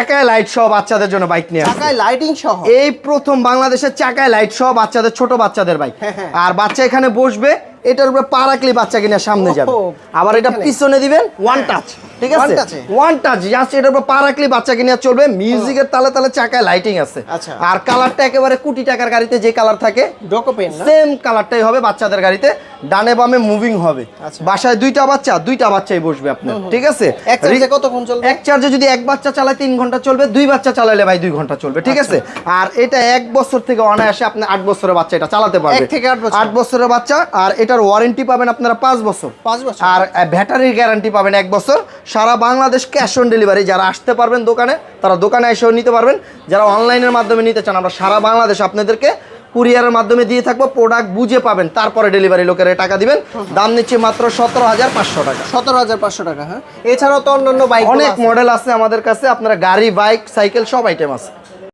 চাকায় লাইট সহ বাচ্চাদের জন্য বাইক নিয়ে আসছে। চাকায় লাইটিং সহ এই প্রথম বাংলাদেশের চাকায় লাইট সহ বাচ্চাদের, ছোট বাচ্চাদের বাইক। আর বাচ্চা এখানে বসবে, এটার উপরে পা রাখলে বাচ্চা কিনা সামনে যাবে। আবার এটা পিছনে দিবেন ওয়ান টাচ, ঠিক আছে, ওয়ান টাচ জাস্ট এটার উপর পা রাখলে বাচ্চা কিনা চলবে। মিউজিকের তালে তালে চাকায় লাইটিং আছে। আর কালারটা একেবারে কোটি টাকার গাড়িতে যে কালার থাকে সেম কালারটাই হবে বাচ্চাদের গাড়িতে। ডানে বামে মুভিং হবে। বাসায় দুইটা বাচ্চাই বসবে আপনার, ঠিক আছে। কতক্ষণ চলবে? এক চার্জে যদি এক বাচ্চা চালায় 3 ঘন্টা চলবে, 2 বাচ্চা চালালে ভাই 2 ঘন্টা চলবে, ঠিক আছে। আর এটা 1 বছর থেকে অনায়াসে আপনি 8 বছরের বাচ্চা এটা চালাতে পারবে। 8 বছরের বাচ্চা। আর এটার ওয়ারেন্টি পাবেন আপনারা 5 বছর। আর ব্যাটারির গ্যারান্টি পাবেন 1 বছর। সারা বাংলাদেশ ক্যাশ অন ডেলিভারি। যারা আসতে পারবেন দোকানে, তারা দোকানে এসেও নিতে পারবেন। যারা অনলাইনের মাধ্যমে নিতে চান, আমরা সারা বাংলাদেশ আপনাদেরকে কুরিয়ারের মাধ্যমে দিয়ে থাকবো। প্রোডাক্ট বুঝে পাবেন, তারপরে ডেলিভারি লোকের টাকা দিবেন। দাম নিচ্ছে মাত্র 17,500 টাকা। 17,500 টাকা। হ্যাঁ, এছাড়াও তো অন্যান্য বাইক অনেক মডেল আছে আমাদের কাছে। আপনারা গাড়ি, বাইক, সাইকেল সব আইটেম আছে।